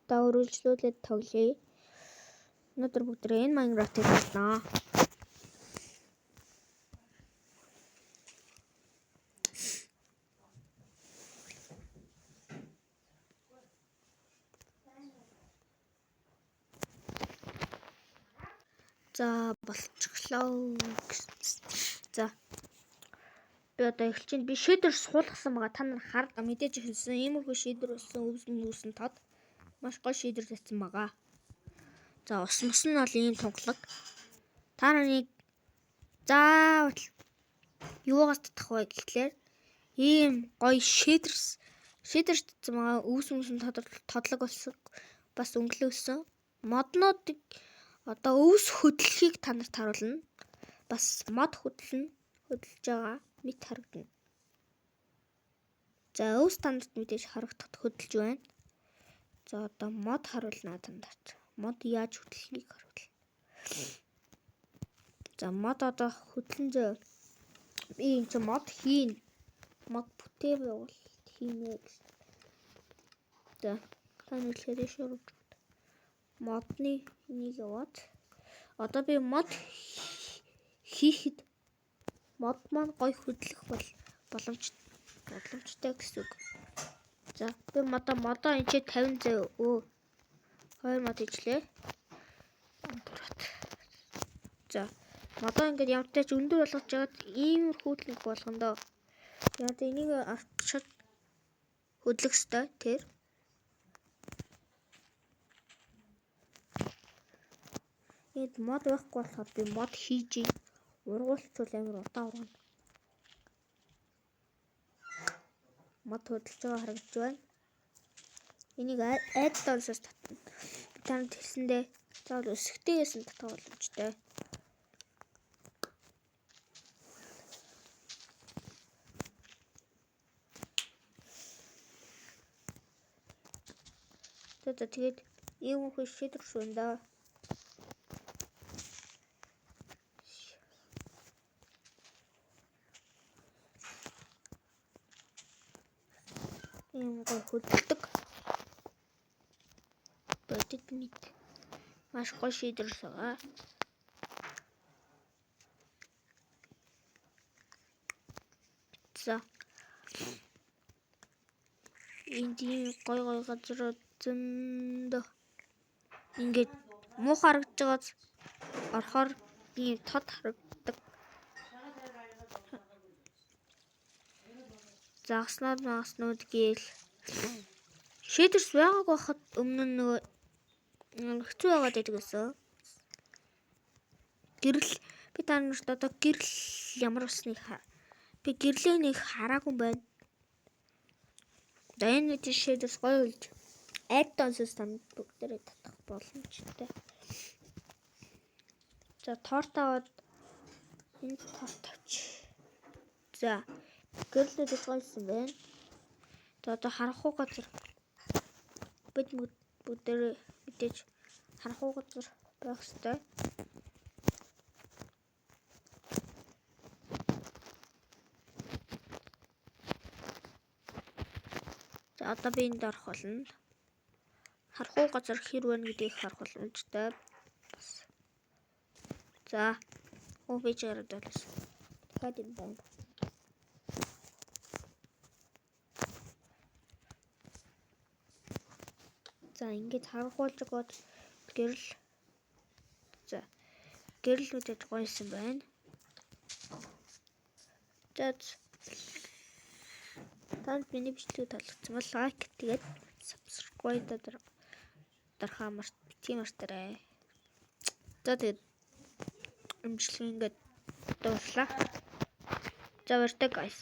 та үргэлжлүүлээд тоглоё. Өнөөдөр бүгдээ энэ Minecraft-ийг болно. За болчихлоо. За. Би одоо эхэлж байна. Би шийдвэр суулгасан байгаа. Та нар хараад мэдээж хэлсэн. Иймэрхүү шийдвэр болсон өвсөн тод маш гоё шийдвэр татсан байгаа. За ус мус нь бол ийм тунгалаг. Та нарыг заавал юугаас татах вэ гэхлээр ийм гоё шийдвэр татсан байгаа. Өвсөн тодлог болсон. Бас өнгөлөөсөн. Моднуудыг одоо өвс хөдлөхийг та нарт харуулна. Бас мод хөдлөж байгаа мэт харагдана. За өвс тандад мэдээж харагдахад хөдлөж байна. За одоо мод харуулна тандад. Мод яаж хөдлөхийг харуулна. За мод одоо хөдлөн зөө. Би энэ ч мод хийн. Мод бүтээ байгуул хийнэ гэсэн. За таны хэлэхэд шуурж модны энийг яваад одоо би мод хийхэд мод маань гой хөдлөх боломжтой гэсэн үг. За би модоо энэ 50 2 мод ижлээ. За модоо ингээд ямар ч тач өндөр болгож жагаад иймэрхүү хөдлөх болгондоо. Яг энийг авчиж хөдлөх ёстой тэр. Энд мод байхгүй болохоор би мод хийж ургуулчихвал амар удаан ургана. Мод хөдлөж байгаа харагдаж байна. Энийг add-ons-ос татна. Би танд хэлсэндээ заавал өсгтэйгээс нь татах боломжтой. Тэгээд ийм их шийдвэрч байна да. Ийм гой хөдөлдөг. Бодит мэд. Маш гоё шийдвэрч байгаа. За. Энд гой газар зөндөө ингээд муу харагдж байгааз орохоор ийм тод харагддаг. Загаснууд гээл шийдвэрс байгааг байхад өмнө нөгөө хэцүү байгаад байдаг гэсэн. Гэрэл би та нарт одоо гэрэл ямар усныг би гэрлээ нэг хараагүй байна. Энэ үеийн шийдвэрс гоё үлж add-ons-ос танд бүгдээрээ татах боломжтой. За торт аваад энэ торт авч. За гэрлүүд их гойсон байна. За одоо харахгүй газар бид бүгдээрээ мэдээж харахгүй газар байх ёстой. За одоо би энд орох болно. Харахгүй газар хэр байна гэдгийг харах боломжтой. За би чараад байлаа. Дахиад юм байна. За ингэж харахуулж гоод гэрэл. За гэрлүүдэд гойсон байна. За танд миний бичлэг таалагдсан бол лайк тэгээд subscribe дарахаа бити мартаарай. За тэгээд бичлэг ингээд дууслаа. За баярлалаа guys.